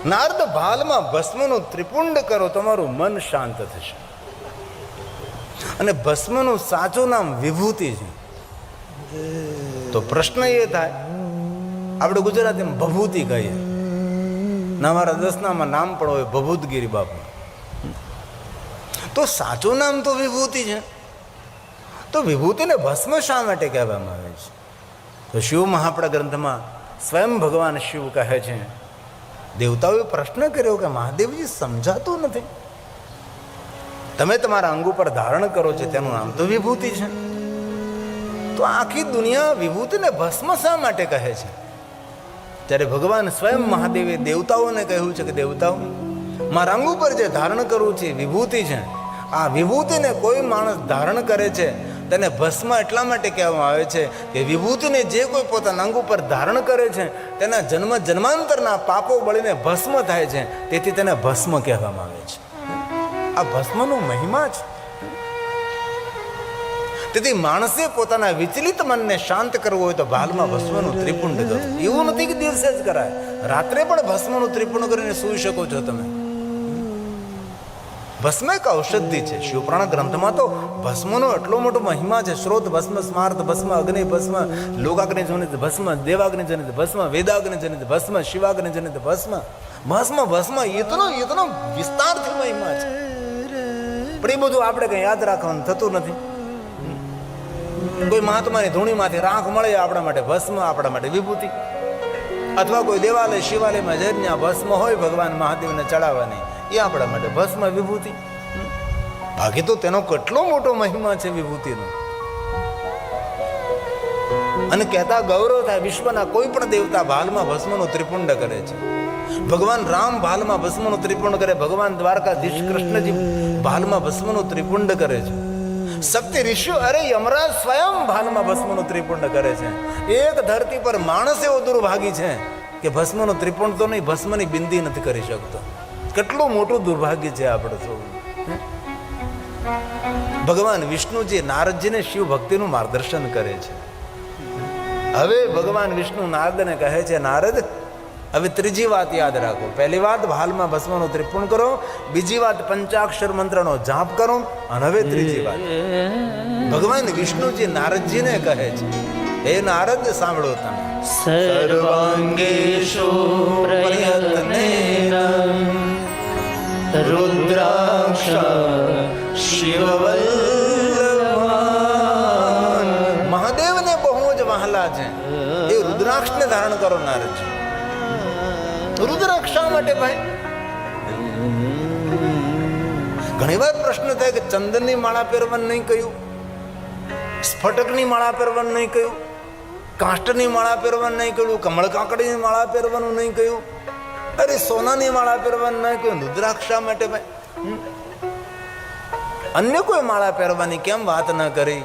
નારદ ભાલમાં ભસ્મનું ત્રિપુંડ કરો, તમારું મન શાંત થશે. અને ભસ્મનું સાચું નામ વિભૂતિ છે. તો પ્રશ્ન એ થાય, આપણે ગુજરાતીમાં ભભૂતિ કહીએ, ના મારા દસનામાં નામ પણ હોય ભભૂતગીરી બાપુ. તો સાચું નામ તો વિભૂતિ છે. તો વિભૂતિને ભસ્મ શા માટે કહેવામાં આવે છે? તો શિવ મહાપડા ગ્રંથમાં સ્વયં ભગવાન શિવ કહે છે, દેવતાઓએ પ્રશ્ન કર્યો કે મહાદેવજી સમજાતું નથી, તમે તમારા અંગ ઉપર ધારણ કરો છો તેનું નામ તો વિભૂતિ છે, તો આખી દુનિયા વિભૂતિને ભસ્મ શા માટે કહે છે? ત્યારે ભગવાન સ્વયં મહાદેવે દેવતાઓને કહ્યું છે કે દેવતાઓ, મારા અંગ ઉપર જે ધારણ કરવું છે વિભૂતિ છે. આ વિભૂતિને કોઈ માણસ ધારણ કરે છે તેને ભસ્મ એટલા માટે કહેવામાં આવે છે કે વિભૂતિને જે કોઈ પોતાના અંગ ઉપર ધારણ કરે છે તેના જન્મ જન્માંતરના પાપો બળીને ભસ્મ થાય છે, તેથી તેને ભસ્મ કહેવામાં આવે છે. આ ભસ્મનો મહિમા છે. તેથી માણસે પોતાના વિચલિત મનને શાંત કરવું હોય તો ભાલમાં ભસ્મનું ત્રિપુંડ કરો. એવું નથી કે દિવસે જ કરાય, રાત્રે પણ ભસ્મનું ત્રિપુંડ કરીને સૂઈ શકો છો તમે. ભસ્મ એક ઔષધિ છે. શિવપુરાણ ગ્રંથમાં તો ભસ્મનો એટલો મોટો મહિમા છે. શ્રોત ભસ્મ, સ્માર્ત ભસ્મ, અગ્નિ ભસ્મ, લોકાગ્નિ જનિત ભસ્મ, દેવાગ્નિ જનિત ભસ્મ, વેદાગ્નિ જનિત ભસ્મ, શિવાગ્નિ જનિત ભસ્મ. ભસ્મ ભસ્મ ઇતનો વિસ્તારથી મહિમા છે. પણ એ બધું આપણે કઈ યાદ રાખવાનું થતું નથી. કોઈ મહાત્માની ધૂણીમાંથી રાખ મળે આપણા માટે ભસ્મ, આપણા માટે વિભૂતિ. અથવા કોઈ દેવાલય શિવાલયમાં જઈને ભસ્મ હોય ભગવાન મહાદેવને ચડાવવાની, એ આપણા માટે ભસ્મ વિભૂતિ. બાકી તો તેનો કેટલો મોટો મહિમા છે વિભૂતિનો. અને કહેતા ગૌરવ થાય, વિશ્વના કોઈ પણ દેવતા ભાલમાં ભસ્મનું ત્રિપુંડ કરે છે. ભગવાન રામ ભાલમાં ભસ્મનું ત્રિપુંડ કરે, ભગવાન દ્વારકાધીશ કૃષ્ણજી ભાલમાં ભસ્મનું ત્રિપુંડ કરે છે. સપ્ત ઋષિઓ, અરે યમરાજ સ્વયં ભાલમાં ભસ્મનું ત્રિપુંડ કરે છે. એક ધરતી પર માણસ એવો દુર્ભાગી છે કે ભસ્મનું ત્રિપુંડ તો નહીં, ભસ્મની બિંદી નથી કરી શકતો. કેટલું મોટું દુર્ભાગ્ય છે આપણે સૌ. ભગવાન વિષ્ણુજી નારદજીને શિવ ભક્તિનું માર્ગદર્શન કરે છે. હવે ભગવાન વિષ્ણુ નારદને કહે છે, નારદ હવે ત્રીજી વાત યાદ રાખો. પહેલી વાત ભાલમાં ભસ્મનું ત્રિપુંડ કરો, બીજી વાત પંચાક્ષર મંત્રનો જાપ કરો, અને હવે ત્રીજી વાત ભગવાન વિષ્ણુજી નારદજીને કહે છે, હે નારદ સાંભળો તમે, સર્વાંગેષુ પ્રયત્નેન રુદ્રાક્ષ શિવવલ્લભાન. મહાદેવને બહુ જ વહાલા છે એ રુદ્રાક્ષને ધારણ કરો નારદજી. રુદ્રાક્ષ શા માટે ભાઈ? ઘણી વાર પ્રશ્ન થાય કે ચંદનની માળા પહેરવાનું નહીં કહ્યું, સ્ફટકની માળા પહેરવાનું નહીં કહ્યું, કાષ્ટની માળા પહેરવાનું નહીં કહ્યું, કમળ કાકડીની માળા પહેરવાનું નહીં કહ્યું, અરે સોનાની માળા પહેરવાનું નહીં કહ્યું, રુદ્રાક્ષ શા માટે ભાઈ? અન્ય કોઈ માળા પહેરવાની કેમ વાત ન કરી?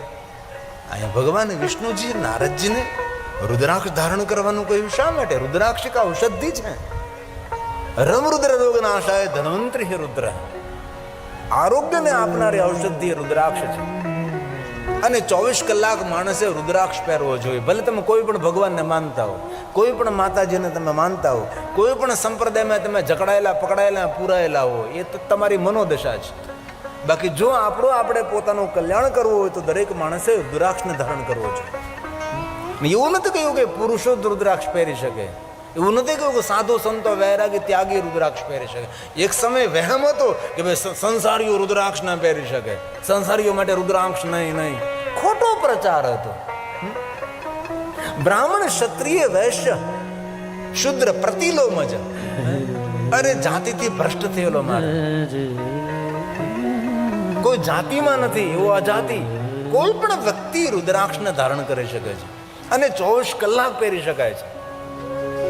અહીંયા ભગવાન વિષ્ણુજી નારદજીને રુદ્રાક્ષ ધારણ કરવાનું કહ્યું શા માટે? રુદ્રાક્ષ એક ઔષધિ છે. રમ રુદ્ર રોગ નાશાય ધન્વંતરી રુદ્ર. આરોગ્યને આપનારી ઔષધિ રુદ્રાક્ષ છે. અને 24 કલાક માણસે રુદ્રાક્ષ પહેરવો જોઈએ. ભલે તમે કોઈ પણ ભગવાનને માનતા હો, કોઈ પણ માતાજીને તમે માનતા હો, કોઈ પણ સંપ્રદાયમાં તમે જકડાયેલા પકડાયેલા પૂરાયેલા હો, એ તો તમારી મનોદશા છે. બાકી જો આપણે પોતાનું કલ્યાણ કરવું હોય તો દરેક માણસે રુદ્રાક્ષને ધારણ કરવો જોઈએ. એવું નથી કહ્યું કે પુરુષો જ રુદ્રાક્ષ પહેરી શકે, એવું નથી કહ્યું કે સાધુ સંતો વૈરાગી ત્યાગી રુદ્રાક્ષ પહેરી શકે. એક સમય વહેમ હતો કે ભાઈ સંસારીઓ રુદ્રાક્ષ ના પહેરી શકે, સંસારીઓ માટે રુદ્રાક્ષ નહીં. ખોટો પ્રચાર હતો. બ્રાહ્મણ, ક્ષત્રિય, વૈશ્ય, શુદ્ર, પ્રતિલોમજ, અરે જાતિથી ભ્રષ્ટ થયેલો મારે કોઈ જાતિમાં નથી, એવો અજાતિ કોઈ પણ વ્યક્તિ રુદ્રાક્ષને ધારણ કરી શકે છે અને 24 કલાક પહેરી શકાય છે.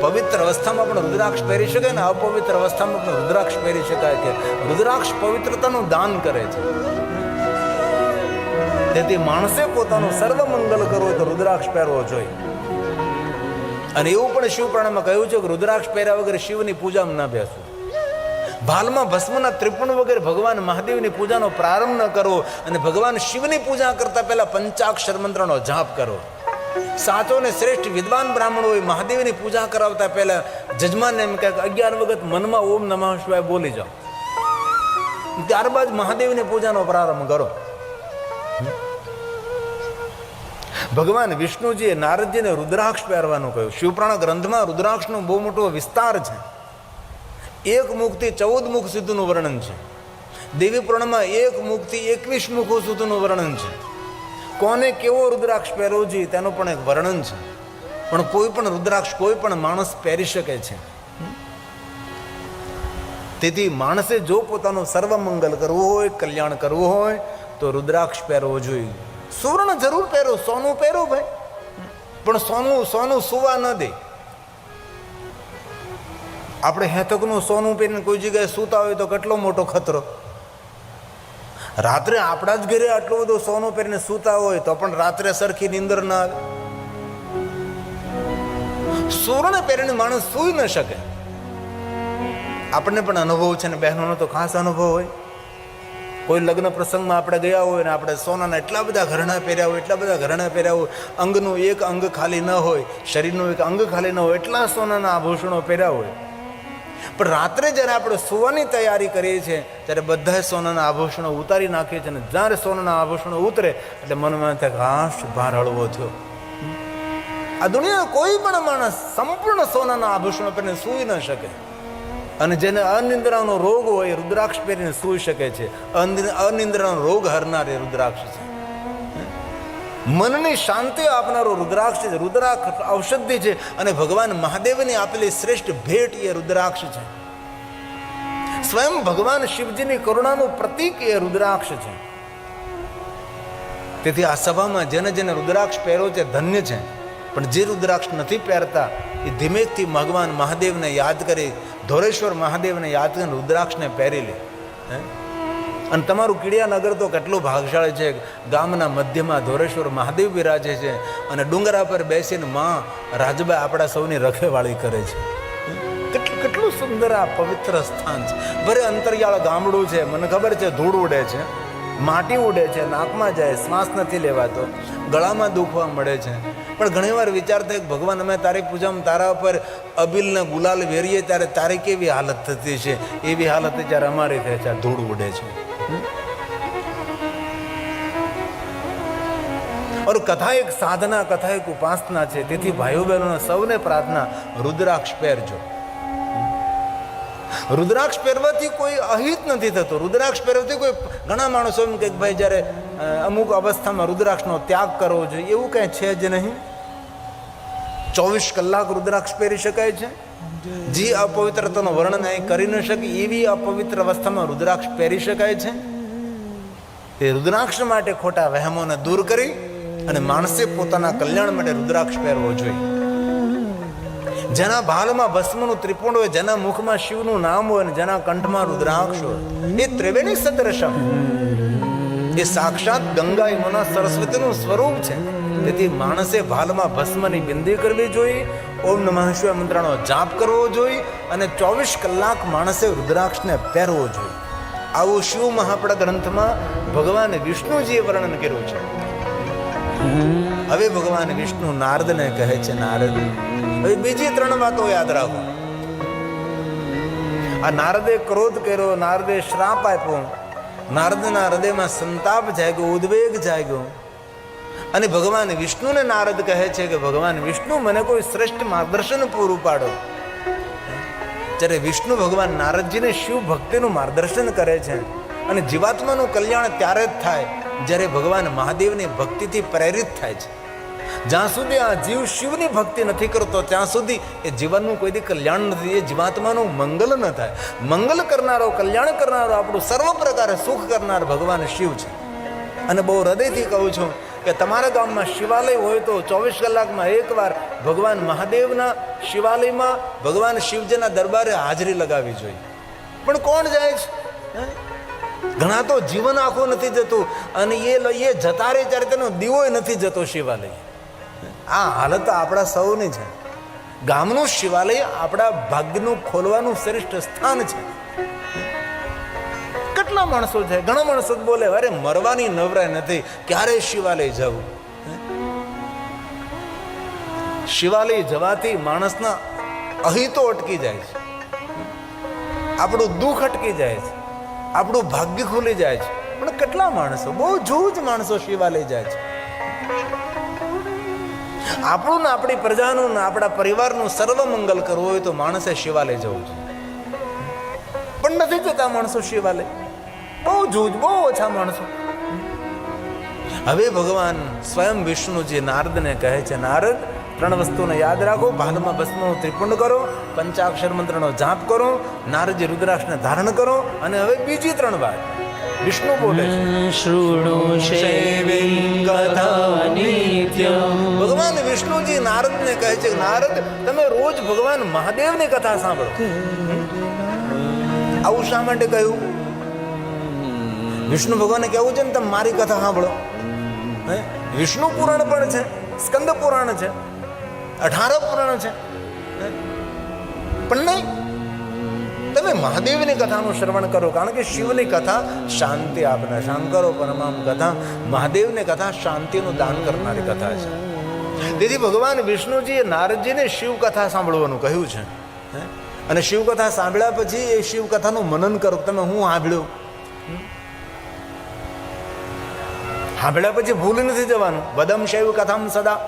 પવિત્ર અવસ્થામાં પણ રુદ્રાક્ષ પહેરી શકાય ને અપવિત્ર અવસ્થામાં પણ રુદ્રાક્ષ પહેરી શકાય છે. રુદ્રાક્ષ પવિત્રતાનું દાન કરે છે. તેથી માણસે પોતાનું સર્વ મંગલ કરવું હોય તો રુદ્રાક્ષ પહેરવો જોઈએ. અને એવું પણ શિવપુરાણમાં કહ્યું છે કે રુદ્રાક્ષ પહેર્યા વગર શિવની પૂજામાં ન બેસવું. ભાલમાં ભસ્મના ત્રિપુંડ વગેરે ભગવાન મહાદેવની પૂજાનો પ્રારંભ ન કરવો. અને ભગવાન શિવની પૂજા કરતા પહેલા પંચાક્ષર મંત્રનો જાપ કરો. સાચો ને શ્રેષ્ઠ વિદ્વાન બ્રાહ્મણોએ મહાદેવની પૂજા કરાવતા પહેલા જજમાનને એમ કહે 11 વખત મનમાં ઓમ નમઃ શિવાય બોલી જાઓ, ત્યારબાદ મહાદેવની પૂજાનો પ્રારંભ કરો. ભગવાન વિષ્ણુજીએ નારદજીને રુદ્રાક્ષ પહેરવાનું કહ્યું. શિવપુરાણ ગ્રંથમાં રુદ્રાક્ષનો બહુ મોટો વિસ્તાર છે. 1 મુખથી 14 મુખ સુધીનું વર્ણન છે. દેવી પુરાણમાં 1 મુખથી 21 મુખો સુધીનું વર્ણન છે. કોને કેવો રુદ્રાક્ષ પહેરવો જોઈએ તેનું પણ એક વર્ણન છે. પણ કોઈ પણ રુદ્રાક્ષ કોઈ પણ માણસ પહેરી શકે છે. તેથી માણસે જો પોતાનું સર્વમંગલ કરવું હોય, કલ્યાણ કરવું હોય તો રુદ્રાક્ષ પહેરવો જોઈએ. સુવર્ણ જરૂર પહેરો, સોનું પહેરો ભાઈ, પણ સોનું સુવા ન દે. આપણે હેતકનું સોનું પહેરીને કોઈ જગ્યાએ સૂતા હોય તો કેટલો મોટો ખતરો. રાત્રે આપણા જ ઘરે આટલું બધું સોનું પહેરીને સૂતા હોય તો પણ રાત્રે સરખી નીંદર ના આવે. સુવર્ણ પહેરીને માણસ સૂઈ ન શકે. આપણને પણ અનુભવ છે ને બહેનોનો તો ખાસ અનુભવ હોય. કોઈ લગ્ન પ્રસંગમાં આપણે ગયા હોય ને આપણે સોનાના એટલા બધા ઘરેણાં પહેર્યા હોય, એટલા બધા ઘરેણાં પહેર્યા હોય, અંગનું એક અંગ ખાલી ન હોય, શરીરનું એક અંગ ખાલી ન હોય, એટલા સોનાના આભૂષણો પહેર્યા હોય. પણ રાત્રે જ્યારે આપણે સુવાની તૈયારી કરીએ છીએ ત્યારે બધા સોનાના આભૂષણો ઉતારી નાખીએ છીએ. અને જ્યારે સોનાના આભૂષણો ઉતરે એટલે મનમાં થાય હાશ, ભાર હળવો થયો. આ દુનિયાનો કોઈ પણ માણસ સંપૂર્ણ સોનાના આભૂષણો પહેરીને સૂઈ ન શકે. અને જેને અનિંદ્રાનો રોગ હોય રુદ્રાક્ષ પહેરીને સૂઈ શકે છે. અનિંદ્રાનો રોગ હરનાર એ રુદ્રાક્ષ છે. મનની શાંતિ આપનારો રુદ્રાક્ષ છે. રુદ્રાક્ષ ઔષધિ છે અને ભગવાન મહાદેવની આપેલી શ્રેષ્ઠ ભેટ એ રુદ્રાક્ષ છે. સ્વયં ભગવાન શિવજીની કરુણાનું પ્રતીક એ રુદ્રાક્ષ છે. તેથી આ સભામાં જેને જેને રુદ્રાક્ષ પહેર્યો છે ધન્ય છે. પણ જે રુદ્રાક્ષ નથી પહેરતા એ ધીમેથી ભગવાન મહાદેવને યાદ કરી, ધોરેશ્વર મહાદેવને યાદ કરીને રુદ્રાક્ષને પહેરી લે. અને તમારું કીડિયાનગર તો કેટલું ભાગશાળી છે. ગામના મધ્યમાં ધોરેશ્વર મહાદેવ બિરાજે છે અને ડુંગરા પર બેસીને માં રાજબા આપણા સૌની રખેવાળી કરે છે. કેટલું સુંદર આ પવિત્ર સ્થાન છે. ભલે અંતરિયાળ ગામડું છે, મને ખબર છે ધૂળ ઉડે છે, માટી ઉડે છે, નાકમાં જાય, શ્વાસ નથી લેવાતો, ગળામાં દુખવા મળે છે. પણ ઘણીવાર વિચાર થાય કે ભગવાન અમે તારી પૂજામાં તારા ઉપર અબીલ ને ગુલાલ વેરીએ ત્યારે તારી કેવી હાલત થતી છે. એવી હાલત જ્યારે અમારી થાય છે, ધૂળ ઉડે છે. और कथा एक साधना, कथा एक उपासना છે. તેથી ભાઈઓ બહેનો સૌને પ્રાર્થના, રુદ્રાક્ષ પહેરજો. રુદ્રાક્ષ પહેરવાથી કોઈ અહિત નથી થતો. રુદ્રાક્ષ પહેરવાથી કોઈ, ઘણા માણસો એમ કે ભાઈ જ્યારે અમુક અવસ્થામાં રુદ્રાક્ષનો ત્યાગ કરવો જોઈએ, એવું કંઈ છે જ નહીં. 24 કલાક રુદ્રાક્ષ પહેરી શકાય છે. જે અપવિત્રતાનું વર્ણન અહીં કરી ન શકે એવી અપવિત્ર અવસ્થામાં રુદ્રાક્ષ પહેરી શકાય છે. એ રુદ્રાક્ષ માટે ખોટા વહેમોને દૂર કરી અને માણસે પોતાના કલ્યાણ માટે રુદ્રાક્ષ પહેરવો જોઈએ. જેના ભાલમાં ભસ્મનું ત્રિપુંડ હોય, જેના મુખમાં શિવનું નામ હોય અને જેના કંઠમાં રુદ્રાક્ષ હોય, એ ત્રિવેણી સદૃશમ, એ સાક્ષાત ગંગા યમુના સરસ્વતીનું સ્વરૂપ છે. તેથી માણસે ભાલમાં ભસ્મની બિંદી કરવી જોઈએ, ઓમ નમઃ શિવાય મંત્રનો જાપ કરવો જોઈએ અને 24 કલાક માણસે રુદ્રાક્ષને પહેરવો જોઈએ. આવું શિવ મહાપડા ગ્રંથમાં ભગવાન વિષ્ણુજીએ વર્ણન કર્યું છે. હવે ભગવાન વિષ્ણુ નારદને કહે છે, નારદ હવે બીજી 3 વાતો યાદ રાખો. આ નારદે ક્રોધ કર્યો, નારદે શ્રાપ આપ્યો, નારદના હૃદયમાં સંતાપ જાગ્યો, ઉદ્વેગ જાગ્યો. અને ભગવાન વિષ્ણુને નારદ કહે છે કે ભગવાન વિષ્ણુ મને કોઈ શ્રેષ્ઠ માર્ગદર્શન પૂરું પાડો. જ્યારે વિષ્ણુ ભગવાન નારદજીને શિવ ભક્તિનું માર્ગદર્શન કરે છે. અને જીવાત્માનું કલ્યાણ ત્યારે જ થાય જ્યારે ભગવાન મહાદેવની ભક્તિથી પ્રેરિત થાય છે. જ્યાં સુધી આ જીવ શિવની ભક્તિ નથી કરતો ત્યાં સુધી એ જીવનનું કોઈ કલ્યાણ નથી, એ જીવાત્માનું મંગલ ન થાય. મંગલ કરનારો, કલ્યાણ કરનારો, આપણું સર્વ પ્રકારે સુખ કરનાર ભગવાન શિવ છે. અને બહુ હૃદયથી કહું છું કે તમારા ગામમાં શિવાલય હોય તો 24 કલાકમાં એકવાર ભગવાન મહાદેવના શિવાલયમાં ભગવાન શિવજીના દરબારે હાજરી લગાવવી જોઈએ. પણ કોણ જાય છે? ઘણા તો જીવન આખું નથી જતું અને એ જતા રહે ત્યારે તેનો દીવો નથી જતો શિવાલય. આ હાલત આપણા સૌની છે. ગામનું શિવાલય આપણા ભાગ્યનું ખોલવાનું શ્રેષ્ઠ સ્થાન છે. કેટલા માણસો છે, ઘણા માણસો બોલે અરે મરવાની નવરાય નથી, ક્યારે શિવાલય જવું. શિવાલય જવાથી માણસના અહિતો અટકી જાય છે, આપણું દુઃખ અટકી જાય છે, આપણું ભાગ્ય ખુલી જાય છે. પણ કેટલા માણસો, બહુ જૂજ માણસો શિવાલય જાય છે. આપણું ને આપણી પ્રજાનું ને આપણા પરિવારનું સર્વ મંગલ કરવું હોય તો માણસે શિવાલય જવું છે. પણ નથી જતા માણસો શિવાલય, બહુ જૂજ, બહુ ઓછા માણસો. હવે ભગવાન સ્વયં વિષ્ણુજી નારદને કહે છે, નારદ, 3 વસ્તુને યાદ રાખો. ભાલમાં ભસ્મનું ત્રિપુંડ કરો, પંચાક્ષર મંત્રનો જાપ કરો, નારદજી રુદ્રાક્ષને ધારણ કરો. અને હવે બીજી 3 વાત વિષ્ણુ બોલે છે, શૃણુ શૈવીં કથા નિત્યં. ભગવાન વિષ્ણુજી નારદને કહે છે, નારદ, તમે રોજ ભગવાન મહાદેવની કથા સાંભળો. આવું શા માટે કહ્યું? વિષ્ણુ ભગવાને કહેવું છે ને, તમે મારી કથા સાંભળો. વિષ્ણુ પુરાણ પણ છે, સ્કંદ પુરાણ છે, 18 પુરાણ છે, પણ નહીં, તમે મહાદેવની કથાનું શ્રવણ કરો. કારણ કે શિવની કથા શાંતિ આપનાર, શંકરો પરમામ કથા, મહાદેવની કથા શાંતિનું દાન કરનારી કથા છે. તેથી ભગવાન વિષ્ણુજીએ નારદજીને શિવ કથા સાંભળવાનું કહ્યું છે. અને શિવ કથા સાંભળ્યા પછી એ શિવ કથાનું મનન કરો. તમે હું સાંભળ્યું, સાંભળ્યા પછી ભૂલ નથી જવાનું. બદમ શૈવ કથામ સદા.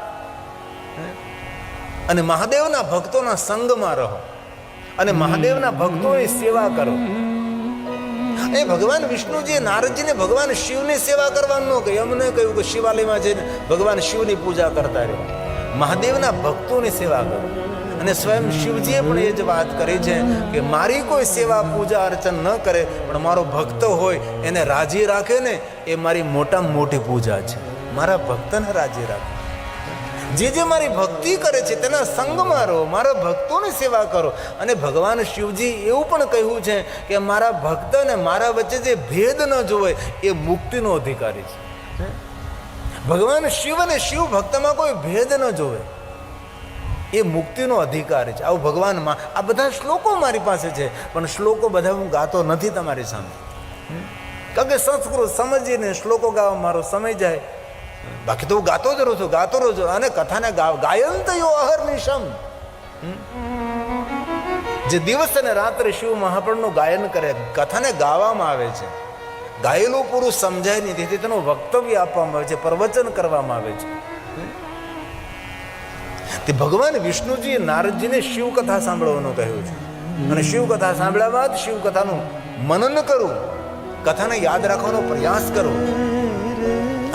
અને મહાદેવના ભક્તોના સંગમાં રહો અને મહાદેવના ભક્તોની સેવા કરો. એ ભગવાન વિષ્ણુજીએ નારદજીને ભગવાન શિવની સેવા કરવાનું ન કહ્યું. એમને કહ્યું કે શિવાલયમાં જઈને ભગવાન શિવની પૂજા કરતા રહો, મહાદેવના ભક્તોની સેવા કરો. અને સ્વયં શિવજીએ પણ એ જ વાત કરી છે કે મારી કોઈ સેવા પૂજા અર્ચન ન કરે પણ મારો ભક્ત હોય એને રાજી રાખે ને, એ મારી મોટામાં મોટી પૂજા છે. મારા ભક્તને રાજી રાખે. જે મારી ભક્તિ કરે છે તેના સંગમાં રહો, મારા ભક્તોની સેવા કરો. અને ભગવાન શિવજી એવું પણ કહ્યું છે કે મારા ભક્ત ને મારા વચ્ચે જે ભેદ ન જોવે એ મુક્તિનો અધિકારી છે. ભગવાન શિવ અને શિવ ભક્તમાં કોઈ ભેદ ન જોવે એ મુક્તિનો અધિકાર છે. આવું ભગવાનમાં આ બધા શ્લોકો મારી પાસે છે, પણ શ્લોકો બધા હું ગાતો નથી તમારી સામે, કારણ કે સંસ્કૃત સમજીને શ્લોકો ગાવા મારો સમય જાય. બાકી તો હું ગાતો જ રહું છું, ગાતો રહું છું. અને કથાને ગાયંત યો અહર્નિશમ, જે દિવસ અને રાત્રે શિવ મહાપ્રભુનું ગાયન કરે, કથાને ગાવામાં આવે છે. ગાયેલું પૂરું સમજાય નહીં, તેથી તેનું વક્તવ્ય આપવામાં આવે છે, પ્રવચન કરવામાં આવે છે. તે ભગવાન વિષ્ણુજીએ નારદજીને શિવ કથા સાંભળવાનું કહ્યું છે. અને શિવ કથા સાંભળ્યા બાદ શિવ કથાનું મનન કરું, કથાને યાદ રાખવાનો પ્રયાસ કરો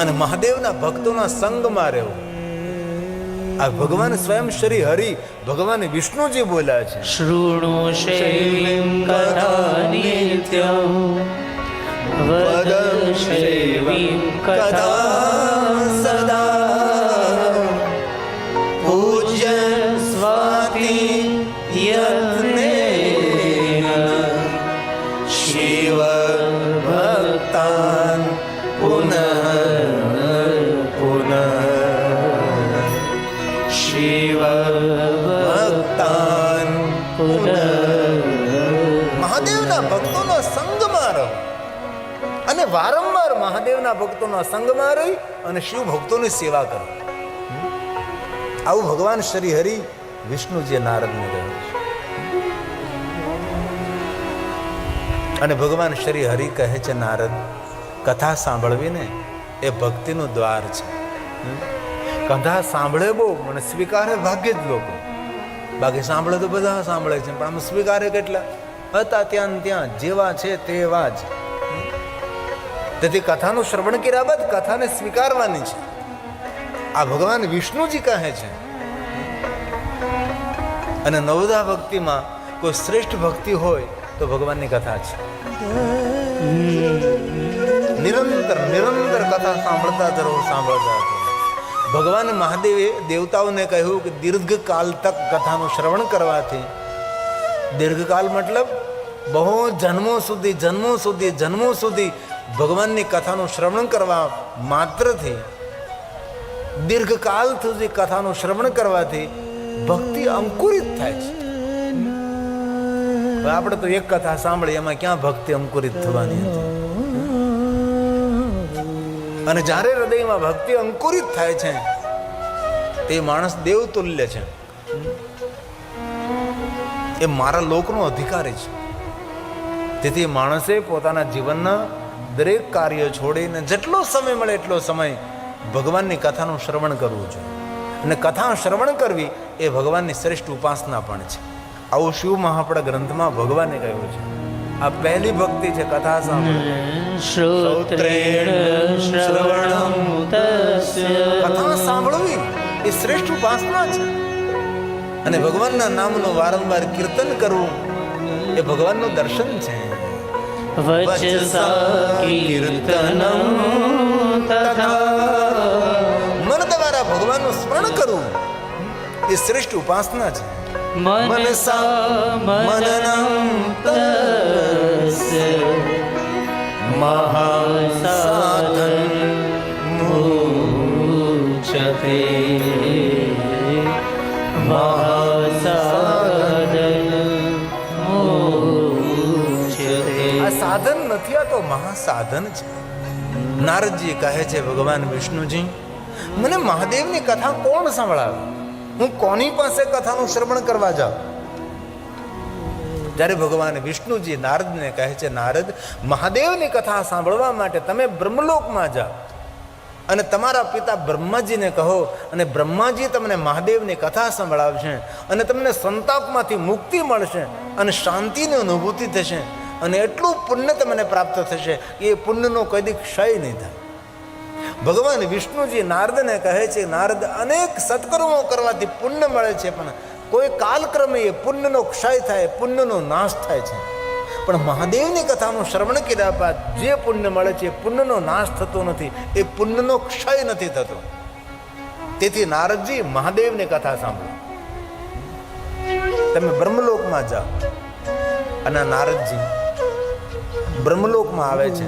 અને મહાદેવના ભક્તોના સંગમાં રહેવું. આ ભગવાન સ્વયં શ્રી હરિ ભગવાન વિષ્ણુજી બોલ્યા છે, શૃણુ શૈવીં કથા નિત્યં વદ શૈવીં કથા સદા પૂજ્ય સ્વાતિ યત્નેન શિવ ભક્તાન પુનઃ પુનઃ શિવ ભક્તાન પુનઃ. મહાદેવના ભક્તોના સંગમાં રહો અને વારંવાર મહાદેવના ભક્તોના સંગમાં રહી અને શિવ ભક્તોની સેવા કરો. આવું ભગવાન શ્રી હરિ વિષ્ણુજીએ નારદને કહ્યું છે. અને ભગવાન શ્રી હરિ કહે છે, નારદ, કથા સાંભળવી ને એ ભક્તિનું દ્વાર છે. કથા સાંભળે બહુ મને સ્વીકારે ભાગ્યે જ લોકો. બાકી સાંભળે તો બધા સાંભળે છે, પણ આમ સ્વીકારે કેટલા? હતા ત્યાં ત્યાં, જેવા છે તેવા જ. તેથી કથાનું શ્રવણ કર્યા બાદ કથાને સ્વીકારવાની છે. આ ભગવાન વિષ્ણુજી કહે છે. અને નવદા ભક્તિમાં કોઈ શ્રેષ્ઠ ભક્તિ હોય તો ભગવાનની કથા છે. નિરંતર નિરંતર કથા સાંભળતા જ રહો, સાંભળતા જ રહો. ભગવાન મહાદેવે દેવતાઓને કહ્યું કે દીર્ઘકાલ તક કથાનું શ્રવણ કરવાથી, દીર્ઘકાલ મતલબ બહુ જન્મો સુધી ભગવાનની કથાનું શ્રવણ કરવા માત્રથી, દીર્ઘકાલ સુધી કથાનું શ્રવણ કરવાથી ભક્તિ અંકુરિત થાય છે. આપણે તો એક કથા સાંભળી, એમાં ક્યાં ભક્તિ અંકુરિત થવાની હતી? અને જ્યારે હૃદયમાં ભક્તિ અંકુરિત થાય છે તે માણસ દેવતુલ્ય છે, એ મારા લોકનો અધિકારી છે. તેથી માણસે પોતાના જીવનના દરેક કાર્ય છોડીને જેટલો સમય મળે એટલો સમય ભગવાનની કથાનું શ્રવણ કરવું જોઈએ. અને કથા શ્રવણ કરવી એ ભગવાનની શ્રેષ્ઠ ઉપાસના પણ છે. આવું શિવ મહાપડા ગ્રંથમાં ભગવાને કહ્યું છે. આ પહેલી ભક્તિ છે, કથા સાંભળવી. શ્રોત્રેણ શ્રવણં તસ્ય કથા સાંભળવી એ શ્રેષ્ઠ ઉપાસના છે. અને ભગવાનના નામનું વારંવાર કીર્તન કરવું એ ભગવાનનું દર્શન છે. વચસા કીર્તનં તથા મન દ્વારા ભગવાનનું સ્મરણ કરવું એ શ્રેષ્ઠ ઉપાસના છે. મનસા મનनं તસ્ય મહાસાધન મુચ્યતે મહાસાધન મુચ્યતે. આ સાધન નથી, આ તો મહાસાધન છે. નારદજી કહે છે, ભગવાન વિષ્ણુજી, મને મહાદેવની કથા કોણ સંભળાવે? હું કોની પાસે કથાનું શ્રવણ કરવા જાઉં? જ્યારે ભગવાન વિષ્ણુજી નારદને કહે છે, નારદ, મહાદેવની કથા સાંભળવા માટે તમે બ્રહ્મલોકમાં જાઓ અને તમારા પિતા બ્રહ્માજીને કહો, અને બ્રહ્માજી તમને મહાદેવની કથા સંભળાવશે અને તમને સંતાપમાંથી મુક્તિ મળશે અને શાંતિની અનુભૂતિ થશે અને એટલું પુણ્ય તમને પ્રાપ્ત થશે કે એ પુણ્યનો કદી ક્ષય નહીં થાય. ભગવાન વિષ્ણુજી નારદને કહે છે, નારદ, અનેક સત્કર્મો કરવાથી પુણ્ય મળે છે, પણ કોઈ કાલક્રમે એ પુણ્યનો ક્ષય થાય, પુણ્યનો નાશ થાય છે. પણ મહાદેવની કથાનું શ્રવણ કર્યા બાદ જે પુણ્ય મળે છે એ પુણ્યનો નાશ થતો નથી, એ પુણ્યનો ક્ષય નથી થતો. તેથી નારદજી, મહાદેવની કથા સાંભળો. તમે બ્રહ્મલોકમાં જાઓ. અને નારદજી બ્રહ્મલોકમાં આવે છે,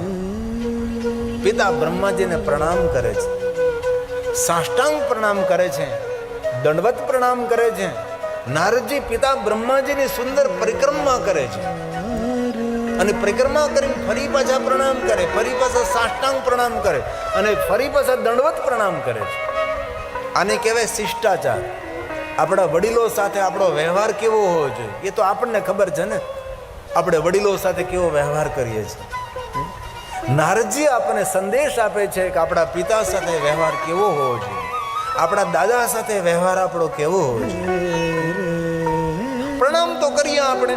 પિતા બ્રહ્માજીને પ્રણામ કરે છે, સાષ્ટાંગ પ્રણામ કરે છે, દંડવત પ્રણામ કરે છે. નારદજી પિતા બ્રહ્માજીની સુંદર પરિક્રમા કરે છે અને પરિક્રમા કરીને ફરી પાછા પ્રણામ કરે, ફરી પાછા સાષ્ટાંગ પ્રણામ કરે અને ફરી પાછા દંડવત પ્રણામ કરે છે. આને કહેવાય શિષ્ટાચાર. આપણા વડીલો સાથે આપણો વ્યવહાર કેવો હોવો જોઈએ એ તો આપણને ખબર છે ને. આપણે વડીલો સાથે કેવો વ્યવહાર કરીએ છીએ. નારદજી આપણને સંદેશ આપે છે કે આપણા પિતા સાથે વ્યવહાર કેવો હોવો જોઈએ, આપણા દાદા સાથે વ્યવહાર આપણો કેવો હોવો જોઈએ. પ્રણામ તો કરીએ આપણે,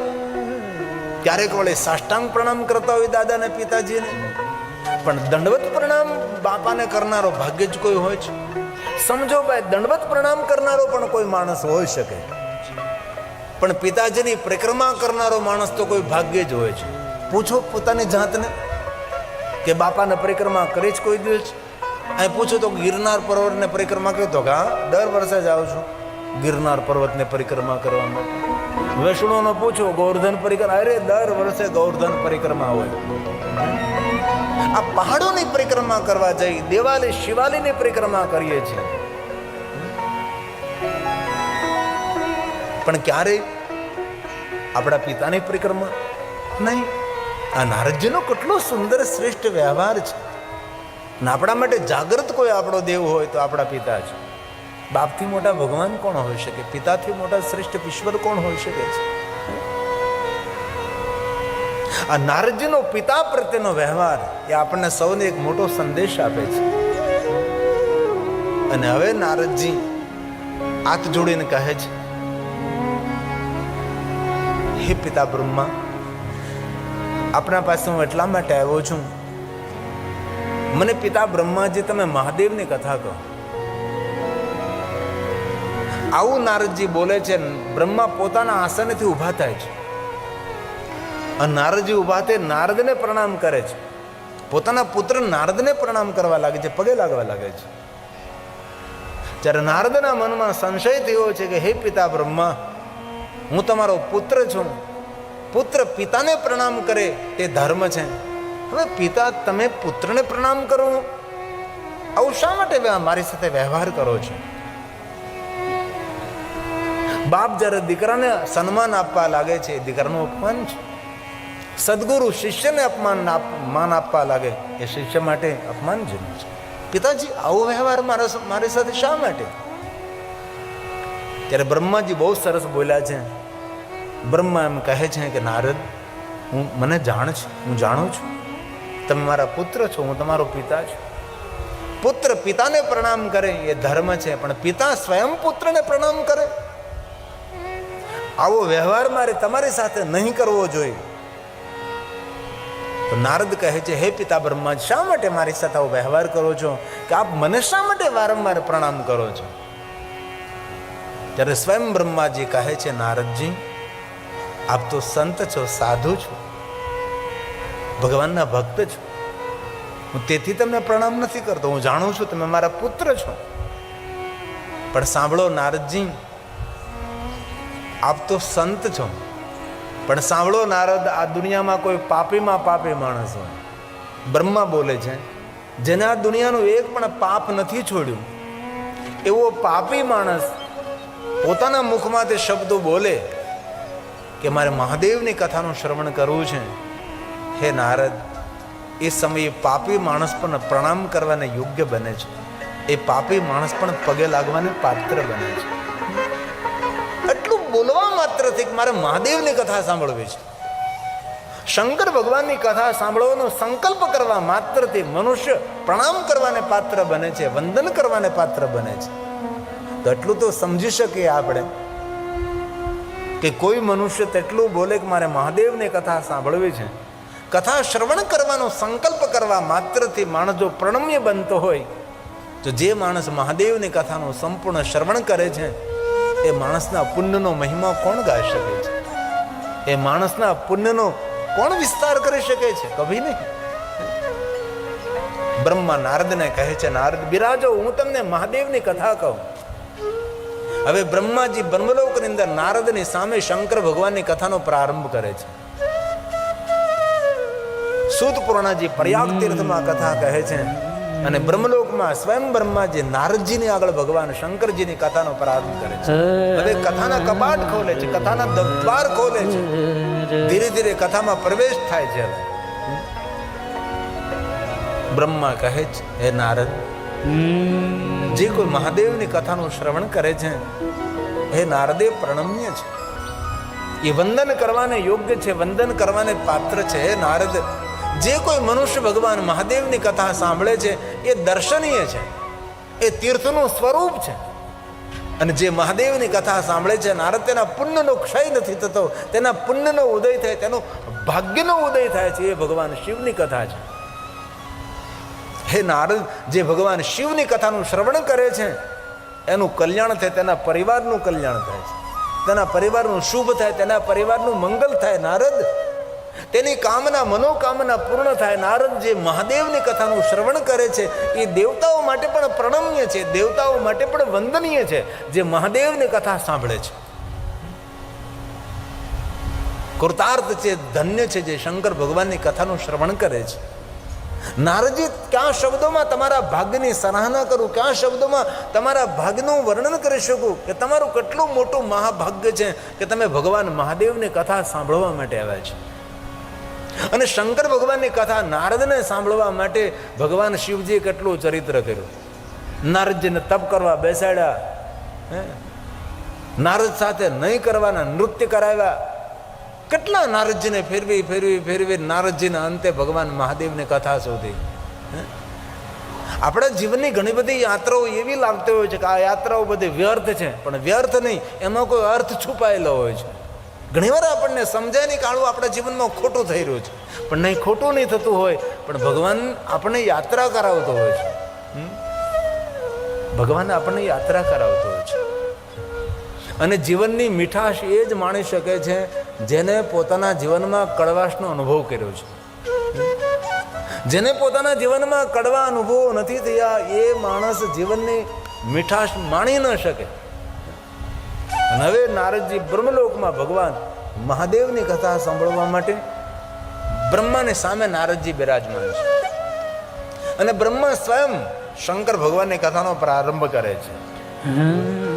ક્યારેક વળે સાષ્ટાંગ પ્રણામ કરતા હોય દાદાને પિતાજીને, પણ દંડવત પ્રણામ બાપાને કરનારો ભાગ્ય જ કોઈ હોય છે. સમજો ભાઈ, દંડવત પ્રણામ કરનારો પણ કોઈ માણસ હોઈ શકે, પણ પિતાજીની પરિક્રમા કરનારો માણસ તો કોઈ ભાગ્ય જ હોય છે. પૂછો પોતાની જાતને કે બાપાને પરિક્રમા કરી જ કોઈ દિવસ? અહીં પૂછો તો ગિરનાર પર્વતને પરિક્રમા કરી, તો કે હા, દર વર્ષે જાઉં છું ગિરનાર પર્વતને પરિક્રમા કરવા માટે. વૈષ્ણવનો પૂછો, ગોવર્ધન પરિક્રમા, અરે દર વર્ષે ગોવર્ધન પરિક્રમા હોય. આ પહાડોની પરિક્રમા કરવા જઈ, દેવાલી શિવાલીની પરિક્રમા કરીએ છીએ, પણ ક્યારેય આપણા પિતાની પરિક્રમા નહીં. આ નારદજીનો કેટલો સુંદર શ્રેષ્ઠ વ્યવહાર છે. ને આપણા માટે જાગૃત કોઈ આપણો દેવ હોય તો આપણા પિતા છે. બાપથી મોટા ભગવાન કોણ હોઈ શકે? પિતાથી મોટા શ્રેષ્ઠ ઈશ્વર કોણ હોઈ શકે છે? આ નારદજીનો પિતા પ્રત્યેનો વ્યવહાર એ આપણને સૌને એક મોટો સંદેશ આપે છે. અને હવે નારદજી હાથ જોડીને કહે છે, હે પિતા બ્રહ્મા, આપણા પાસે હું એટલા માટે આવ્યો છું, મને પિતા બ્રહ્માજી તમે મહાદેવની કથા કહો. આવું નારદજી બોલે છે. બ્રહ્મા પોતાના આસનેથી ઊભા થાય છે અને નારદજી ઊભા થઈ નારદને પ્રણામ કરે છે. પોતાના પુત્ર નારદને પ્રણામ કરવા લાગે છે, પગે લાગવા લાગે છે. જ્યારે નારદના મનમાં સંશય થયો છે કે હે પિતા બ્રહ્મા, હું તમારો પુત્ર છું, પુત્ર પિતાને પ્રણામ કરે તે ધર્મ છે. હવે પિતા તમે પુત્રને પ્રણામ કરો, આવું શા માટે મારી સાથે વ્યવહાર કરો છો? બાપ જ્યારે દીકરાને સન્માન આપવા લાગે છે, દીકરાનું અપમાન છે. સદગુરુ શિષ્યને માન આપવા લાગે, એ શિષ્ય માટે અપમાનજનક છે. પિતાજી, આવો વ્યવહાર મારી સાથે શા માટે? ત્યારે બ્રહ્માજી બહુ સરસ બોલ્યા છે. બ્રહ્મા એમ કહે છે કે નારદ, મને જાણ છે, હું જાણું છું તમે મારા પુત્ર છો, હું તમારો પિતા છું. પુત્ર પિતાને પ્રણામ કરે એ ધર્મ છે, પણ પિતા સ્વયં પુત્રને પ્રણામ કરે, આવો વ્યવહાર મારે તમારી સાથે નહીં કરવો જોઈએ. તો નારદ કહે છે, હે પિતા બ્રહ્માજી, શા માટે મારી સાથે આવો વ્યવહાર કરો છો કે આપ મને શા માટે વારંવાર પ્રણામ કરો છો? ત્યારે સ્વયં બ્રહ્માજી કહે છે, નારદજી, આપ તો સંત છો, સાધુ છો, ભગવાનના ભક્ત છો, હું તેથી તમને પ્રણામ નથી કરતો. હું જાણું છું તમે મારા પુત્ર છો. પણ સાંભળો નારદજી, આપ તો સંત છો, પણ સાંભળો નારદ, આ દુનિયામાં કોઈ પાપીમાં પાપી માણસ હોય, બ્રહ્મા બોલે છે, જેને આ દુનિયાનું એક પણ પાપ નથી છોડ્યું, એવો પાપી માણસ પોતાના મુખમાં તે શબ્દો બોલે કે મારે મહાદેવની કથાનું શ્રવણ કરવું છે. હે નારદ, એ સમયે પાપી માણસ પણ પ્રણામ કરવાને યોગ્ય બને છે, એ પાપી માણસ પણ પગે લાગવાને પાત્ર બને છે. એટલું બોલવા માત્રથી મારે મહાદેવની કથા સાંભળવી છે, શંકર ભગવાનની કથા સાંભળવાનો સંકલ્પ કરવા માત્રથી મનુષ્ય પ્રણામ કરવાને પાત્ર બને છે, વંદન કરવાને પાત્ર બને છે. તો એટલું તો સમજી શકીએ આપણે કે કોઈ મનુષ્ય તેટલું બોલે કે મારે મહાદેવની કથા સાંભળવી છે, કથા શ્રવણ કરવાનો સંકલ્પ કરવા માત્રથી માણસ જો પ્રણમ્ય બનતો હોય, તો જે માણસ મહાદેવની કથાનું સંપૂર્ણ શ્રવણ કરે છે, એ માણસના પુણ્યનો મહિમા કોણ ગાઈ શકે છે? એ માણસના પુણ્યનો કોણ વિસ્તાર કરી શકે છે? કભી નહીં. બ્રહ્મા નારદને કહે છે, નારદ બિરાજો, હું તમને મહાદેવની કથા કહું. હવે બ્રહ્માજી બ્રહ્મલોકની અંદર નારદની સામે શંકર ભગવાનની કથાનો પ્રારંભ કરે છે. સૂત પુરાણાજી પ્રયાગ તીર્થમાં કથા કહે છે, અને બ્રહ્મલોકમાં સ્વયં બ્રહ્માજી નારદજીની આગળ ભગવાન શંકરજીની કથાનો પ્રારંભ કરે છે. હવે કથાના કપાટ ખોલે છે, કથાના દ્વાર ખોલે છે, ધીરે ધીરે કથામાં પ્રવેશ થાય છે. બ્રહ્મા કહે છે, હે નારદ, જે કોઈ મહાદેવની કથાનું શ્રવણ કરે છે, હે નારદે પ્રણમ્ય છે, એ વંદન કરવાને યોગ્ય છે, વંદન કરવાને પાત્ર છે. હે નારદ, જે કોઈ મનુષ્ય ભગવાન મહાદેવની કથા સાંભળે છે, એ દર્શનીય છે, એ તીર્થનું સ્વરૂપ છે. અને જે મહાદેવની કથા સાંભળે છે નારદ, તેના પુણ્યનો ક્ષય નથી થતો, તેના પુણ્યનો ઉદય થાય, તેનો ભાગ્યનો ઉદય થાય છે. એ ભગવાન શિવની કથા છે. હે નારદ, જે ભગવાન શિવની કથાનું શ્રવણ કરે છે, એનું કલ્યાણ થાય, તેના પરિવારનું કલ્યાણ થાય છે, તેના પરિવારનું શુભ થાય, તેના પરિવારનું મંગલ થાય. નારદ, તેની કામના મનોકામના પૂર્ણ થાય. નારદ, જે મહાદેવની કથાનું શ્રવણ કરે છે, એ દેવતાઓ માટે પણ પ્રણમ્ય છે, દેવતાઓ માટે પણ વંદનીય છે, જે મહાદેવની કથા સાંભળે છે. કૃતાર્થ છે, ધન્ય છે, જે શંકર ભગવાનની કથાનું શ્રવણ કરે છે. નારદજી, ક્યાં શબ્દોમાં તમારા ભાગ્યની સરાહના કરું, ક્યાં શબ્દોમાં તમારા ભાગ્યનું વર્ણન કરી શકું કે તમારું કેટલું મોટું મહાભાગ્ય છે કે તમે ભગવાન મહાદેવની કથા સાંભળવા માટે આવ્યા છે. અને શંકર ભગવાનની કથા નારદને સાંભળવા માટે ભગવાન શિવજીએ કેટલું ચરિત્ર કર્યું. નારદજીને તપ કરવા બેસાડ્યા, નારદ સાથે નહીં કરવાના નૃત્ય કરાવ્યા, કેટલા નારદજીને ફેરવી ફેરવી ફેરવી નારદજીના અંતે ભગવાન મહાદેવની કથા શોધી. આપણા જીવનની ઘણી બધી યાત્રાઓ એવી લાગતી હોય છે કે આ યાત્રાઓ બધી વ્યર્થ છે, પણ વ્યર્થ નહીં, એમાં કોઈ અર્થ છુપાયેલો હોય છે. ઘણીવાર આપણને સમજાય નહીં કે આવું આપણા જીવનમાં ખોટું થઈ રહ્યું છે, પણ નહીં, ખોટું નહીં થતું હોય, પણ ભગવાન આપણને યાત્રા કરાવતો હોય છે. ભગવાન આપણને યાત્રા કરાવતો હોય છે. અને જીવનની મીઠાશ એ જ માણી શકે છે જેને પોતાના જીવનમાં કડવાશનો અનુભવ કર્યો છે. જેને પોતાના જીવનમાં કડવા અનુભવો નથી થયા, એ માણસ જીવનની મીઠાશ માણી ન શકે. અને હવે નારદજી બ્રહ્મલોકમાં ભગવાન મહાદેવની કથા સાંભળવા માટે બ્રહ્માની સામે નારદજી બિરાજમાન છે. અને બ્રહ્મા સ્વયં શંકર ભગવાનની કથાનો પ્રારંભ કરે છે.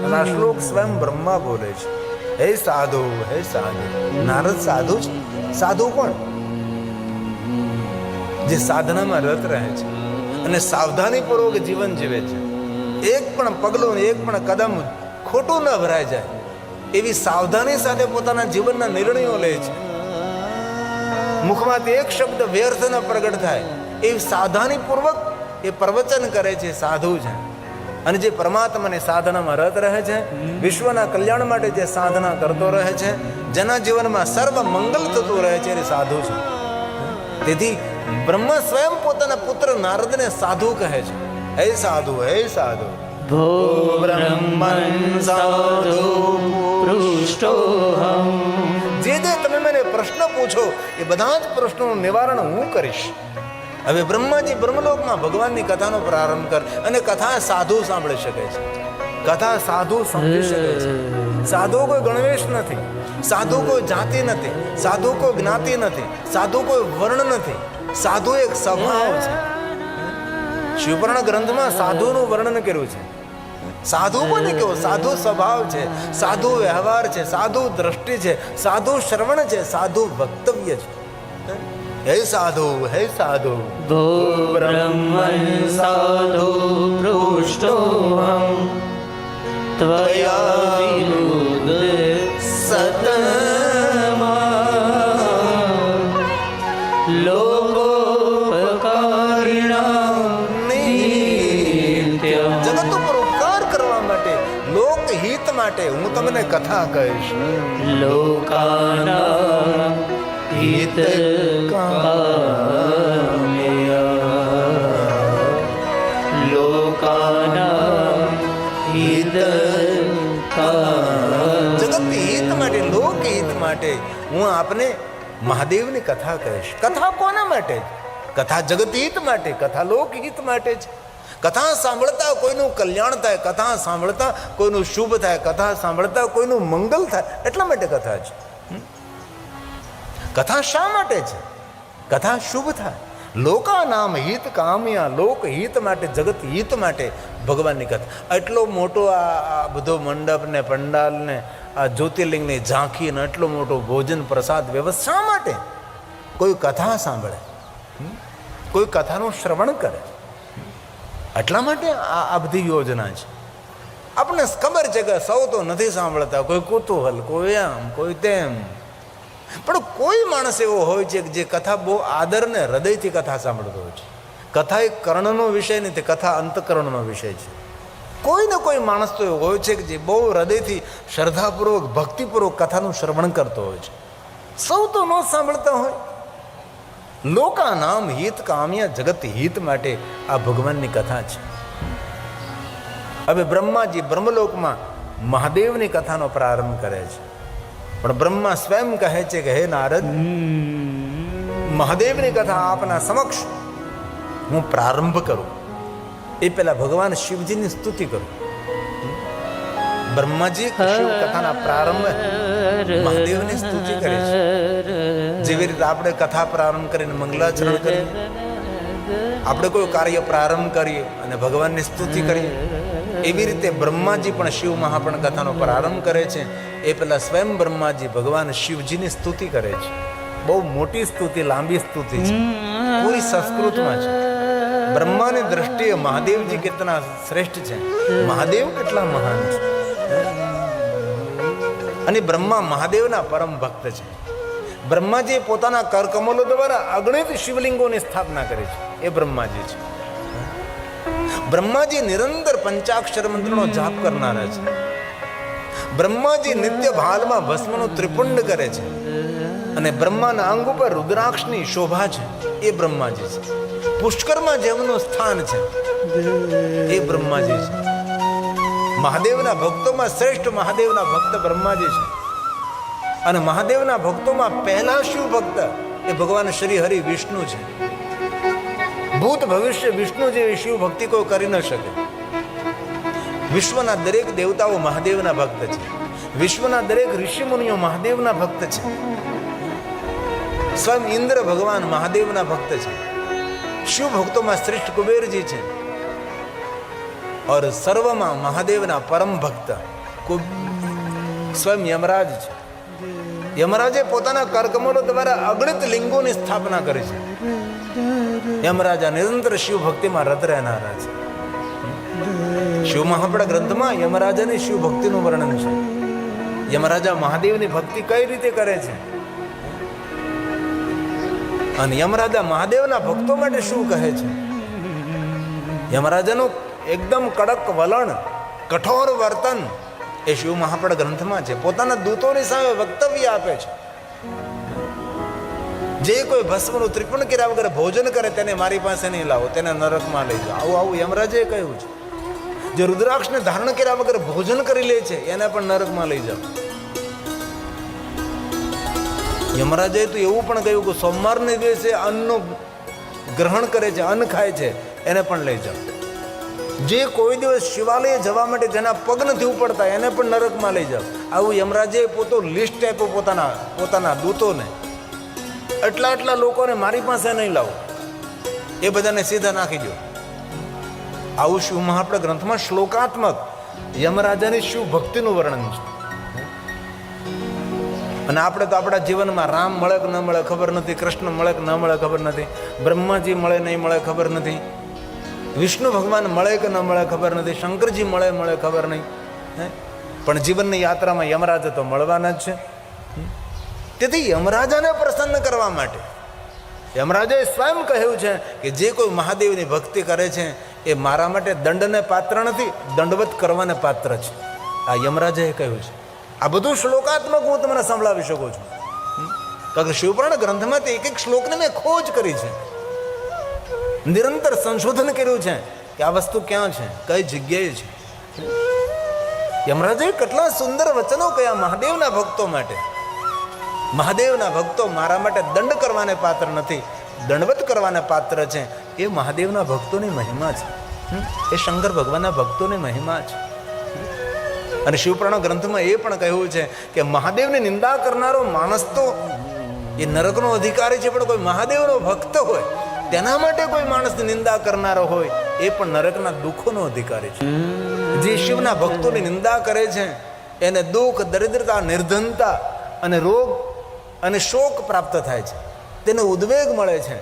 અને આ શ્લોક સ્વયં બ્રહ્મા બોલે છે, હે સાધુ, હે સાધુ. નારદ સાધુ છે. સાધુ કોણ? જે સાધનામાં રત રહે છે અને સાવધાનીપૂર્વક જીવન જીવે છે. એક પણ પગલું, એક પણ કદમ ખોટું ન ભરાઈ જાય એવી સાવધાની સાથે પોતાના જીવનના નિર્ણયો લે છે. મુખમાંથી એક શબ્દ વ્યર્થ ન પ્રગટ થાય એવી સાવધાનીપૂર્વક એ પ્રવચન કરે છે, સાધુ છે. અને જે પરમાત્માની સાધનામાં રત રહે છે, વિશ્વના કલ્યાણ માટે જે સાધના કરતો રહે છે, જેના જીવનમાં સર્વ મંગલ થતું રહે છે એ સાધુ છે. તેથી બ્રહ્મા સ્વયં પોતાના પુત્ર નારદને સાધુ કહે છે. હે સાધુ, હે સાધુ. ભો બ્રહ્મન સાધુ પૃષ્ટોહમ. જે તમે મને પ્રશ્ન પૂછો એ બધા જ પ્રશ્નોનું નિવારણ હું કરીશ. હવે બ્રહ્માજી બ્રહ્મલોકમાં ભગવાનની કથાનો પ્રારંભ કર અને કથા સાધુ સાંભળી શકે છે, કથા સાધુ સમજી શકે છે. સાધુ કોઈ ગણવેશ નથી, સાધુ કોઈ જાતિ નથી, સાધુ કોઈ જ્ઞાતિ નથી, સાધુ કોઈ વર્ણ નથી. સાધુ એક સ્વભાવ છે. શિવપુરાણ ગ્રંથમાં સાધુનું વર્ણન કર્યું છે. સાધુ કોને કેવો? સાધુ સ્વભાવ છે, સાધુ વ્યવહાર છે, સાધુ દ્રષ્ટિ છે, સાધુ શ્રવણ છે, સાધુ વક્તવ્ય છે. હે સાધુ, હે સાધુ. ભો બ્રહ્મન સાધુ પૃષ્ટોહમ ત્વયા વિરુદ્ધ સતમાં લોકોપકારિણા નિત્યમ. જગત ઉપર ઉપકાર કરવા માટે, લોકહિત માટે હું તમને કથા કહીશ. લોકાના હિતકામ્યા લોકાના હિતકામ્યા. જગતની હિત માટે, લોકહિત માટે હું આપને મહાદેવની કથા કહીશ. કથા કોના માટે? કથા જગત હિત માટે, કથા લોકહિત માટે છે. કથા સાંભળતા કોઈનું કલ્યાણ થાય, કથા સાંભળતા કોઈનું શુભ થાય, કથા સાંભળતા કોઈનું મંગલ થાય, એટલા માટે કથા છે. કથા શા માટે છે? કથા શુભ થાય. લોકા નામ હિત કામ્યા, લોક હિત માટે, જગત હિત માટે ભગવાનની કથા. એટલો મોટો આ બધો મંડપ ને પંડાલ ને આ જ્યોતિર્લિંગની ઝાંખી ને એટલો મોટો ભોજન પ્રસાદ વ્યવસ્થા શા માટે? કોઈ કથા સાંભળે, કોઈ કથાનું શ્રવણ કરે, એટલા માટે આ બધી યોજના છે. આપણને ખબર છે કે સૌ તો નથી સાંભળતા, કોઈ કુતૂહલ, કોઈ આમ, કોઈ તેમ. પણ કોઈ માણસ એવો હોય છે કે જે કથા બહુ આદર ને હૃદયથી કથા સાંભળતો હોય છે. કથા એ કર્ણનો વિષય નથી, કથા અંતકરણનો વિષય છે. કોઈ ને કોઈ માણસ તો એવો હોય છે કે જે બહુ હૃદયથી શ્રદ્ધાપૂર્વક ભક્તિપૂર્વક કથાનું શ્રવણ કરતો હોય છે. સૌ તો ન સાંભળતા હોય. લોકા નામ હિત કામ્યા, જગત હિત માટે આ ભગવાનની કથા છે. હવે બ્રહ્માજી બ્રહ્મલોકમાં મહાદેવની કથાનો પ્રારંભ કરે છે. પણ બ્રહ્મા સ્વયં કહે છે કે હે નારદ, મહાદેવની કથા આપના સમક્ષ હું પ્રારંભ કરું એ પહેલા ભગવાન શિવજીની સ્તુતિ કરું. બ્રહ્માજી શિવ કથાના પ્રારંભ મહાદેવની સ્તુતિ કરે છે. જેવી રીતે આપણે કથા પ્રારંભ કરીને મંગલાચરણ કરીએ, આપણે કોઈ કાર્ય પ્રારંભ કરીએ અને ભગવાનની સ્તુતિ કરીએ, એવી રીતે બ્રહ્માજી પણ શિવ મહાપણ કથાનો પ્રારંભ કરે છે. એ પહેલા સ્વયં બ્રહ્માજી ભગવાન શિવજીની સ્તુતિ કરે છે. બહુ મોટી સ્તુતિ, લાંબી સ્તુતિ છે, પૂરી સંસ્કૃતમાં છે. બ્રહ્માની દ્રષ્ટિએ મહાદેવજી કેટલા શ્રેષ્ઠ છે, મહાદેવ કેટલા મહાન છે. અને બ્રહ્મા મહાદેવના પરમ ભક્ત છે. બ્રહ્માજી પોતાના કરકમલો દ્વારા અગણિત શિવલિંગોની સ્થાપના કરી છે. એ બ્રહ્માજી છે. બ્રહ્માજી નિરંતર પંચાક્ષર મંત્રનો જાપ કરનારા છે. બ્રહ્માજી નિત્ય ભાલમાં ભસ્મનું ત્રિપુંડ કરે છે. અને બ્રહ્માના અંગ ઉપર રુદ્રાક્ષની શોભા છે. એ બ્રહ્માજી છે. પુષ્કરમાં જેમનું સ્થાન છે એ બ્રહ્માજી છે. મહાદેવના ભક્તોમાં શ્રેષ્ઠ મહાદેવના ભક્ત બ્રહ્માજી છે. અને મહાદેવના ભક્તોમાં પહેલા શિવ ભક્ત એ ભગવાન શ્રી હરિ વિષ્ણુ છે. ભૂત ભવિષ્ય વિષ્ણુ જેવી શિવ ભક્તિ કોઈ કરી ન શકે. વિશ્વના દરેક દેવતાઓ મહાદેવના ભક્ત છે. વિશ્વના દરેક ઋષિ મુનિઓ મહાદેવના ભક્ત છે. સ્વયં ઇન્દ્ર ભગવાન મહાદેવના ભક્ત છે. શિવ ભક્તોમાં શ્રેષ્ઠ કુબેરજી છે. और સર્વમાં મહાદેવના પરમ ભક્ત સ્વયં યમરાજ છે. યમરાજે પોતાના કરકમલો દ્વારા અગણિત લિંગોની સ્થાપના કરી છે. યમરાજા નિરંતર શિવ ભક્તિમાં રત રહેનારા છે. શિવ મહાપડા ગ્રંથમાં યમરાજાની શિવ ભક્તિનું વર્ણન છે. યમરાજા મહાદેવની ભક્તિ કઈ રીતે કરે છે અને યમરાજા મહાદેવના ભક્તો માટે શું કહે છે. યમરાજાનું એકદમ કડક વલણ, કઠોર વર્તન એ શિવ મહાપડા ગ્રંથમાં છે. પોતાના દૂતોની સામે વક્તવ્ય આપે છે. જે કોઈ ભસ્મનું ત્રિપુણ કર્યા વગર ભોજન કરે તેને મારી પાસે નહીં લાવો, તેને નરકમાં લઈ જાઓ. આવું આવું યમરાજે કહ્યું છે. જે રુદ્રાક્ષને ધારણ કર્યા વગર ભોજન કરી લે છે એને પણ નરકમાં લઈ જાઓ. યમરાજે તો એવું પણ કહ્યું કે સોમવારને દિવસે અન્નનું ગ્રહણ કરે છે, અન્ન ખાય છે, એને પણ લઈ જાઓ. જે કોઈ દિવસ શિવાલય જવા માટે જેના પગ નથી ઉપડતા એને પણ નરકમાં લઈ જાઓ. આવું યમરાજે લિસ્ટ આપ્યું પોતાના દૂતોને. આટલા લોકોને મારી પાસે નહીં લાવો, એ બધાને સીધા નાખી દો. આવું શિવ મહાપડા ગ્રંથમાં શ્લોકાત્મક યમરાજાની શિવ ભક્તિનું વર્ણન છે. અને આપણે તો આપણા જીવનમાં રામ મળે કે ન મળે ખબર નથી, કૃષ્ણ મળે કે ન મળે ખબર નથી, બ્રહ્માજી મળે નહીં મળે ખબર નથી, વિષ્ણુ ભગવાન મળે કે ન મળે ખબર નથી, શંકરજી મળે ખબર નહીં. પણ જીવનની યાત્રામાં યમરાજ તો મળવાના જ છે. તેથી યમરાજાને પ્રસન્ન કરવા માટે યમરાજાએ સ્વયં કહ્યું છે કે જે કોઈ મહાદેવની ભક્તિ કરે છે એ મારા માટે દંડને પાત્ર નથી, દંડવત કરવાને પાત્ર છે. આ યમરાજાએ કહ્યું છે. આ બધું શ્લોકાત્મક હું તમને સંભળાવી શકું છું. કારણ કે શિવપુરાણ ગ્રંથમાંથી એક શ્લોકને મેં ખોજ કરી છે, નિરંતર સંશોધન કર્યું છે કે આ વસ્તુ ક્યાં છે, કઈ જગ્યાએ છે. યમરાજાએ કેટલા સુંદર વચનો કયા મહાદેવના ભક્તો માટે. મહાદેવના ભક્તો મારા માટે દંડ કરવાને પાત્ર નથી, દંડવત કરવાને પાત્ર છે. એ મહાદેવના ભક્તોની મહિમા છે, એ શંકર ભગવાનના ભક્તોની મહિમા છે. અને શિવપુરાણ ગ્રંથમાં એ પણ કહ્યું છે કે મહાદેવની નિંદા કરનારો માણસ તો એ નરકનો અધિકારી છે, પણ કોઈ મહાદેવનો ભક્ત હોય તેના માટે કોઈ માણસની નિંદા કરનારો હોય એ પણ નરકના દુઃખોનો અધિકારી છે. જે શિવના ભક્તોની નિંદા કરે છે એને દુઃખ, દરિદ્રતા, નિર્ધનતા અને રોગ અને શોક પ્રાપ્ત થાય છે, તેને ઉદ્વેગ મળે છે.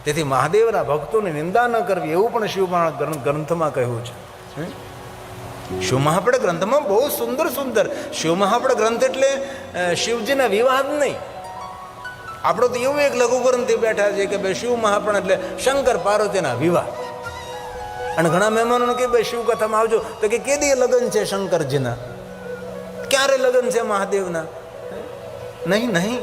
તેથી મહાદેવના ભક્તોની નિંદા ન કરવી એવું પણ શિવપુરાણ ગ્રંથમાં કહ્યું છે. શિવ મહાપડા ગ્રંથમાં બહુ સુંદર શિવ મહાપડા ગ્રંથ એટલે શિવજીના વિવાહ જ નહીં. આપણો તો એવું એક લઘુ ગ્રંથથી બેઠા છે કે ભાઈ શિવ મહાપડા એટલે શંકર પાર્વતીના વિવાહ. અને ઘણા મહેમાનોને કે ભાઈ શિવ કથામાં આવજો તો કે કેદી લગ્ન છે શંકરજીના, ક્યારે લગ્ન છે મહાદેવના? નહીં.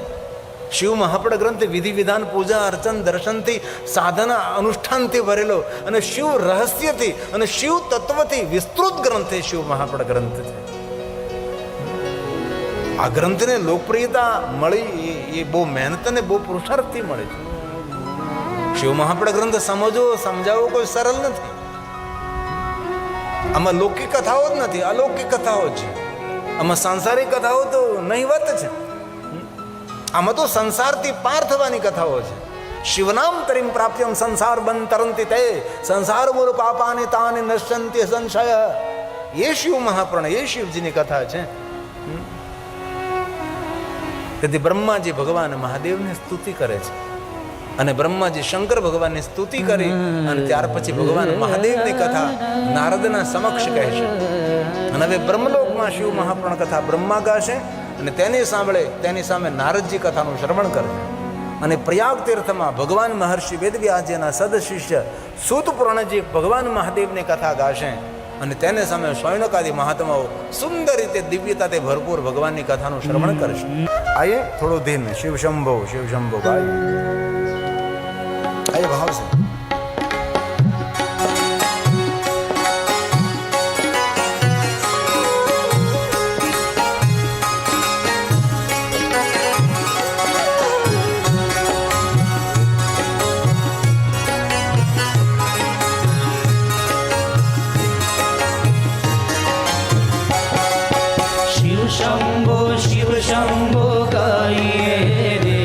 શિવ મહાપડા ગ્રંથ વિધિ વિધાન, પૂજા અર્ચન, દર્શનથી, સાધના અનુષ્ઠાનથી ભરેલો અને શિવ રહસ્યથી અને શિવ તત્વથી વિસ્તૃત ગ્રંથ એ શિવ મહાપડા ગ્રંથ છે. આ ગ્રંથને લોકપ્રિયતા મળી એ બહુ મહેનત અને બહુ પુરુષાર્થથી મળે છે. શિવ મહાપડા ગ્રંથ સમજવો સમજાવવો કોઈ સરળ નથી. આમાં લૌકિક કથાઓ જ નથી, અલૌકિક કથાઓ છે. આમાં સાંસારિક કથાઓ તો નહીવત છે. આમાં તો સંસારથી પાર થવાની કથાઓ છે. શિવનામ તરીમ પ્રાપ્યમ સંસાર બંધ તરંતી તે સંસાર મૂળ પાપાને તાને નશ્યંતિ સંશય. એ શિવ મહાપુરાણ, એ શિવજીની કથા છે. તેથી બ્રહ્માજી ભગવાન મહાદેવની સ્તુતિ કરે છે અને બ્રહ્માજી શંકર ભગવાનની સ્તુતિ કરી અને ત્યાર પછી ભગવાન મહાદેવની કથા નારદના સમક્ષ કહેશે. અને હવે બ્રહ્મલોકમાં શિવ મહાપુરાણ કથા બ્રહ્મા ગાશે અને તેની સામે નારદજી કથાનું શ્રવણ કરશે. અને પ્રયાગ તીર્થમાં ભગવાન મહર્ષિ વેદવ્યાસજીના સદશિષ્ય સૂત પુરાણજી ભગવાન મહાદેવની કથા ગાશે અને તેને સામે શૌનકાદી મહાત્માઓ સુંદર રીતે દિવ્યતાથી ભરપૂર ભગવાનની કથાનું શ્રવણ કરશે. આયે થોડું ધીમે શિવ શંભો ગાય આયે ભાવ છે. शंभो गाइए रे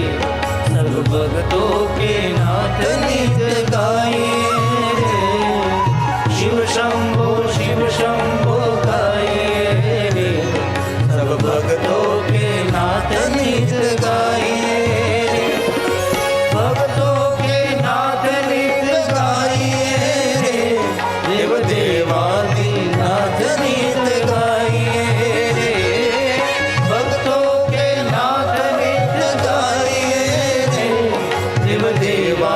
सब भक्तों के नाथ नित गाइए रे. शिव शंभो गाइए रे सब भक्तों के नाथ नित गाइए रे. भक्तों के नाथ नित गाइए रे देव देवादि देव देवा